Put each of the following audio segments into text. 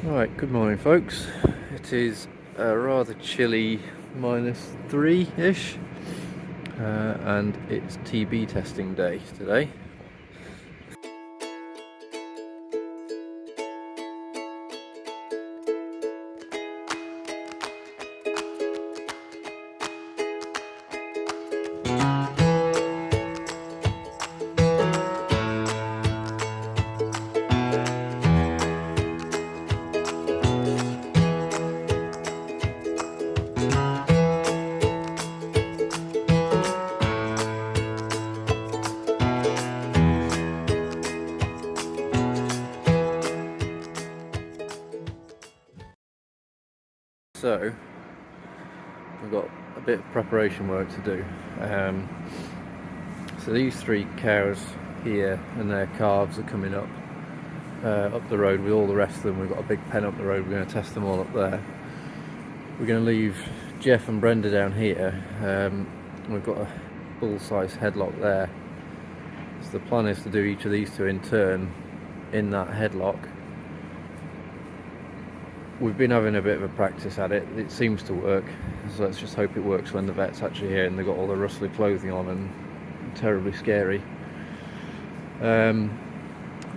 Right, good morning folks. It is a rather chilly -3-ish and it's TB testing day today. So, we've got a bit of preparation work to do. So these 3 cows here and their calves are coming up the road with all the rest of them. We've got a big pen up the road, we're going to test them all up there. We're going to leave Jeff and Brenda down here. We've got a bull-size headlock there. So the plan is to do each of these 2 in turn in that headlock. We've been having a bit of a practice at it. It seems to work, so let's just hope it works when the vet's actually here and they've got all the rustly clothing on and terribly scary.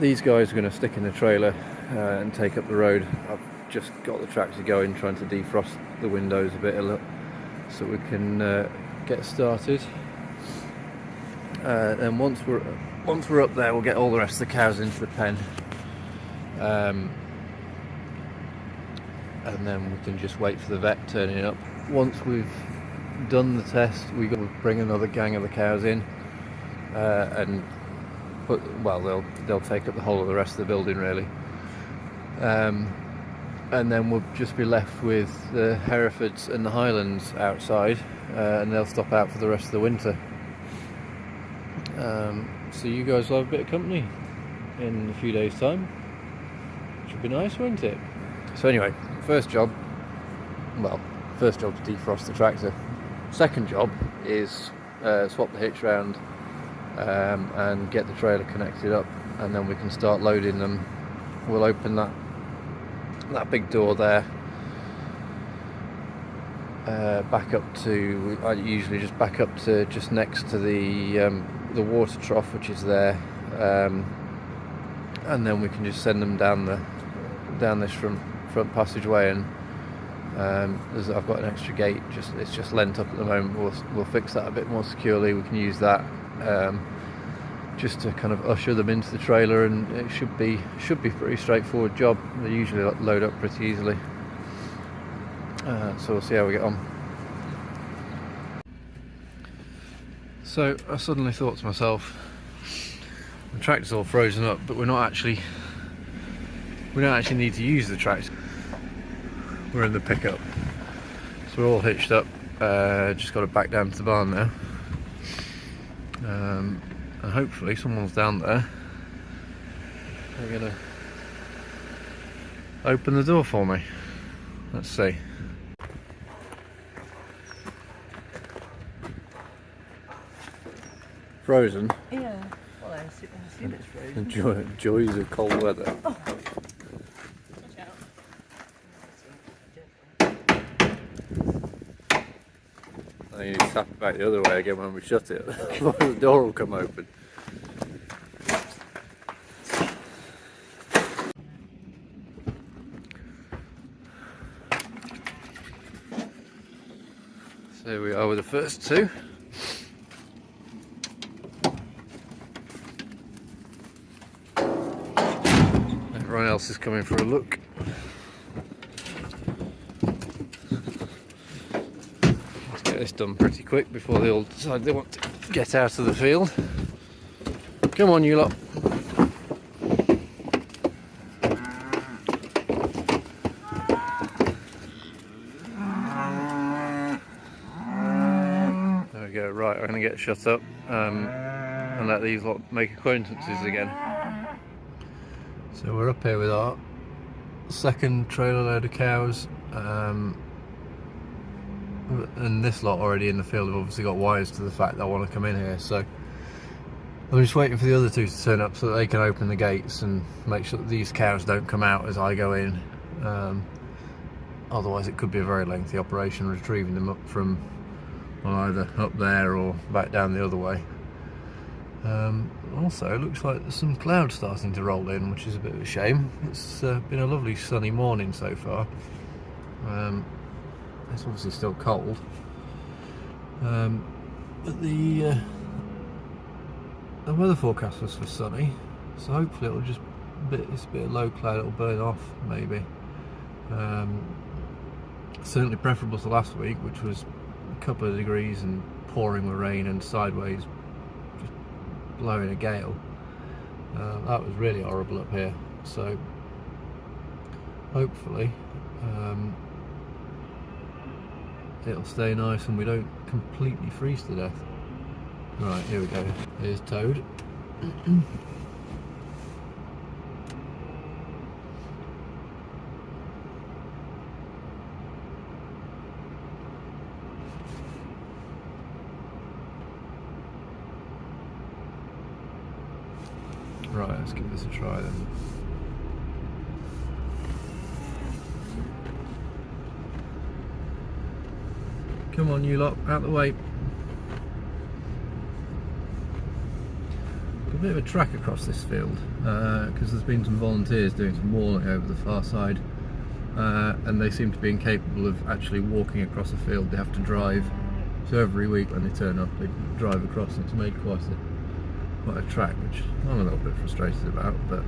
These guys are going to stick in the trailer and take up the road. I've just got the tractor going, trying to defrost the windows a bit so we can get started. Then once we're up there, we'll get all the rest of the cows into the pen. And then we can just wait for the vet turning up. Once we've done the test, we'll bring another gang of the cows in and they'll take up the whole of the rest of the building really. And then we'll just be left with the Herefords and the Highlands outside, and they'll stop out for the rest of the winter. So you guys will have a bit of company in a few days' time. Should be nice, won't it? So anyway, first job to defrost the tractor. Second job is swap the hitch round and get the trailer connected up, and then we can start loading them. We'll open that big door there, back up to, I usually just back up to just next to the water trough, which is there, and then we can just send them down this front passageway. And I've got an extra gate, it's just lent up at the moment. We'll fix that a bit more securely. We can use that just to kind of usher them into the trailer, and it should be a pretty straightforward job. They usually load up pretty easily, so we'll see how we get on. So I suddenly thought to myself, the tractor's all frozen up, but we don't actually need to use the tractor. We're in the pickup, so we're all hitched up. Just got to back down to the barn now, and hopefully someone's down there. They're gonna open the door for me. Let's see. Frozen? Yeah. Well, I assume it's frozen. Joys of cold weather. Oh. I need to tap it back the other way again when we shut it. The door will come open. So here we are with the first 2. Everyone else is coming for a look. This done pretty quick before they all decide they want to get out of the field. Come on, you lot. There we go. Right, I'm going to get shut up and let these lot make acquaintances again. So we're up here with our second trailer load of cows. And this lot already in the field have obviously got wires to the fact that I want to come in here, so I'm just waiting for the other 2 to turn up so that they can open the gates and make sure that these cows don't come out as I go in. Otherwise it could be a very lengthy operation retrieving them up from, well, either up there or back down the other way. Also, it looks like there's some clouds starting to roll in, which is a bit of a shame. It's been a lovely sunny morning so far. It's obviously still cold, but the weather forecast was for sunny, so hopefully it'll just it's a bit of low cloud, it'll burn off maybe. Certainly preferable to last week, which was a couple of degrees and pouring with rain and sideways just blowing a gale. That was really horrible up here, so hopefully it'll stay nice and we don't completely freeze to death. Right, here we go. Here's Toad. Right, let's give this a try then. Come on, you lot, out the way. A bit of a track across this field because there's been some volunteers doing some walling over the far side, and they seem to be incapable of actually walking across a field. They have to drive, so every week when they turn up they drive across, and it's made quite a track, which I'm a little bit frustrated about, but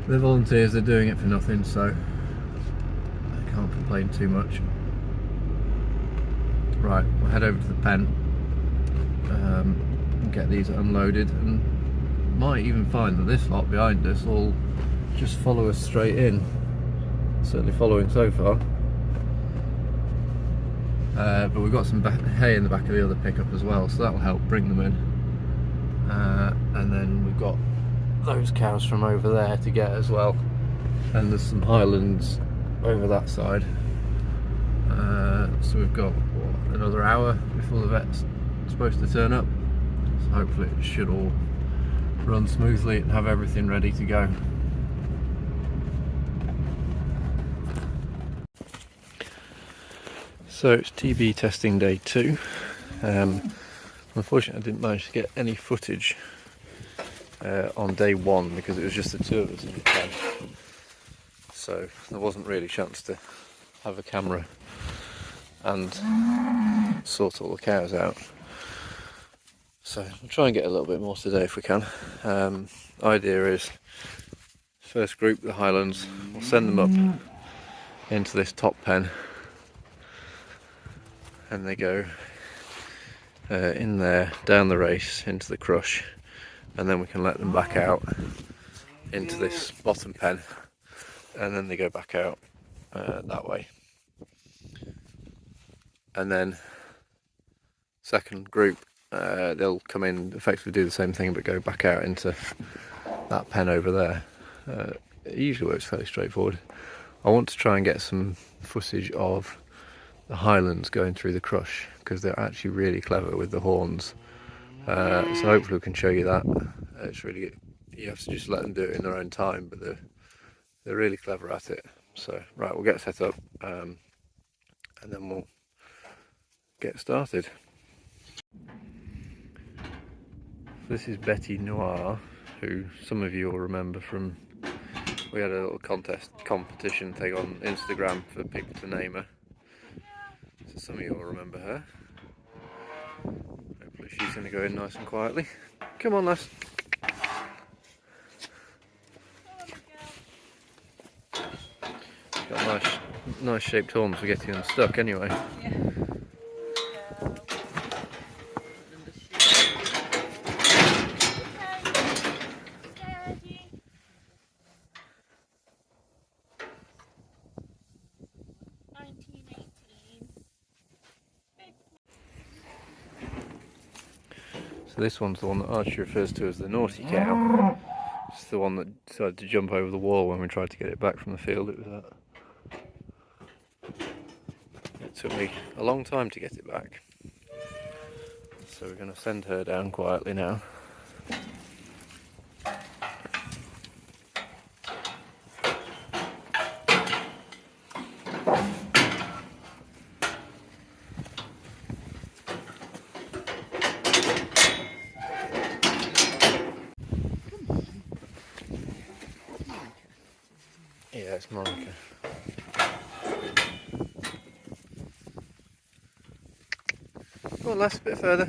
they're volunteers, they're doing it for nothing, so I can't complain too much. Right, we'll head over to the pen and get these unloaded, and might even find that this lot behind us will just follow us straight in. Certainly following so far. But we've got some hay in the back of the other pickup as well, so that'll help bring them in. And then we've got those cows from over there to get as well, and there's some highlands over that side. So we've got another hour before the vet's supposed to turn up, so hopefully it should all run smoothly and have everything ready to go. So it's TB testing day 2. Unfortunately I didn't manage to get any footage on day 1 because it was just the 2 of us in the pen, so there wasn't really a chance to have a camera and sort all the cows out. So we'll try and get a little bit more today if we can. Idea is, first group, the Highlands, we'll send them up into this top pen, and they go in there, down the race, into the crush, and then we can let them back out into this bottom pen, and then they go back out that way. And then second group, they'll come in, effectively do the same thing, but go back out into that pen over there. It usually works fairly straightforward. I want to try and get some footage of the Highlands going through the crush, because they're actually really clever with the horns. So hopefully we can show you that. It's really good. You have to just let them do it in their own time, but they're really clever at it. So right, we'll get set up and then we'll get started. This is Betty Noir, who some of you will remember from, we had a little competition thing on Instagram for people to name her. So some of you will remember her. Hopefully she's going to go in nice and quietly. Come on, lass. Got nice shaped horns for getting them stuck anyway. Yeah. So this one's the one that Archie refers to as the naughty cow. It's the one that decided to jump over the wall when we tried to get it back from the field it was at. It took me a long time to get it back. So we're going to send her down quietly now. Yeah, it's Monica. Go on, last a bit further.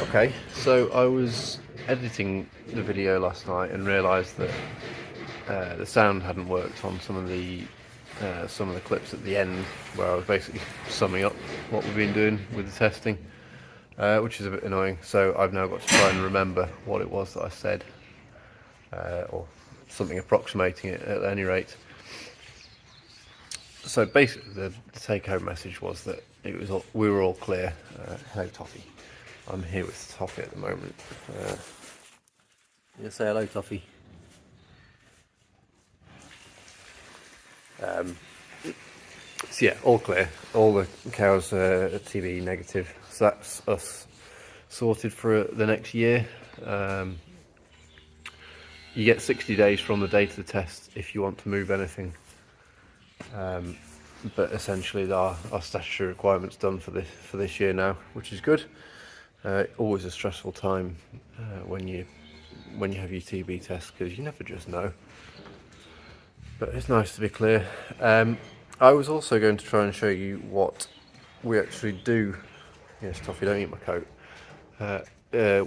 Okay, so I was editing the video last night and realised that the sound hadn't worked on some of the clips at the end, where I was basically summing up what we've been doing with the testing, which is a bit annoying. So I've now got to try and remember what it was that I said, or something approximating it at any rate. So basically, the take-home message was that we were all clear. Hello, Toffee. I'm here with Toffee at the moment. You say hello, Toffee. So yeah, all clear. All the cows are TB negative. So that's us sorted for the next year. You get 60 days from the date of the test if you want to move anything. But essentially, our statutory requirements done for this year now, which is good. Always a stressful time when you have your TB test, because you never just know. But it's nice to be clear. I was also going to try and show you what we actually do. Yes, Toffee, don't eat my coat.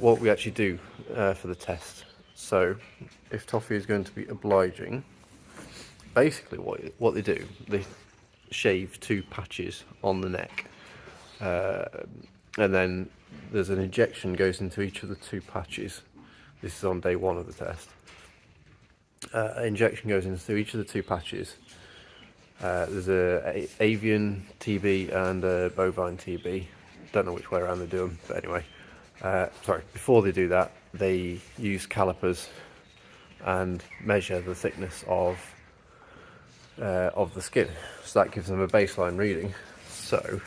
What we actually do for the test. So, if Toffee is going to be obliging, basically what they do, they shave 2 patches on the neck, and then there's an injection goes into each of the 2 patches. This is on day 1 of the test. An injection goes into each of the 2 patches. There's a avian TB and a bovine TB. Don't know which way around they do them, but anyway. Before they do that, they use calipers and measure the thickness of the skin. So that gives them a baseline reading. So,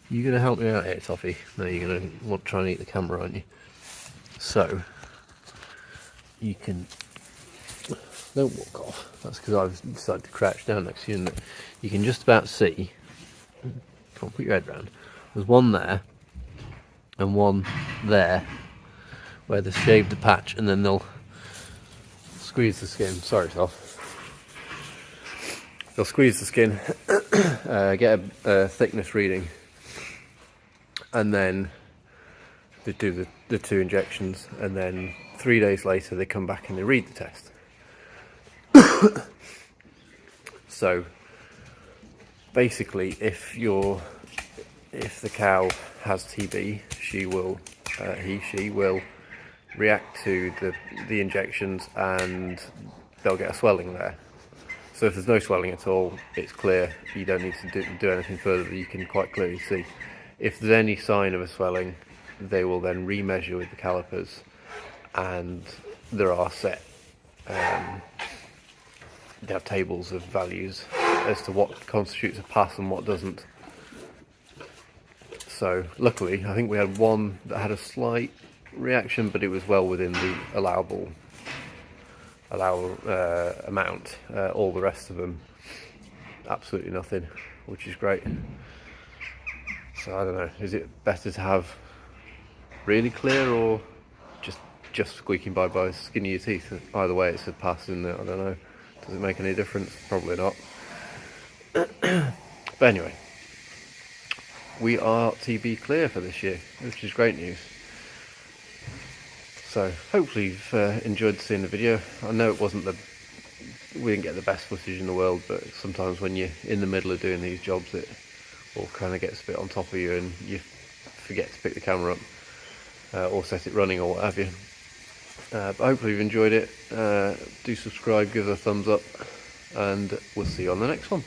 you're going to help me out here, Toffee? No, you're going to want to try and eat the camera, aren't you? So, you can... Don't walk off. That's because I've decided to crouch down next to you, and you can just about see. Come on, put your head round. There's one there, and one there, where they shaved the patch, and then they'll squeeze the skin. Sorry, Toff. They'll squeeze the skin, get a thickness reading, and then they do the 2 injections, and then 3 days later they come back and they read the test. So basically, if the cow has TB, she will react to the injections, and they'll get a swelling there. So if there's no swelling at all, it's clear. You don't need to do anything further, but you can quite clearly see. If there's any sign of a swelling, they will then remeasure with the calipers, and there are set they have tables of values as to what constitutes a pass and what doesn't. So luckily, I think we had one that had a slight reaction, but it was well within the allowable amount. All the rest of them, absolutely nothing, which is great. So I don't know, is it better to have really clear or just squeaking by the skin of your teeth? Either way, it's a pass, isn't it? I don't know. Does it make any difference? Probably not. But anyway, we are TB clear for this year, which is great news. So hopefully you've enjoyed seeing the video. I know we didn't get the best footage in the world, but sometimes when you're in the middle of doing these jobs, it all kind of gets a bit on top of you, and you forget to pick the camera up or set it running or what have you. But hopefully you've enjoyed it. Do subscribe, give us a thumbs up, and we'll see you on the next one.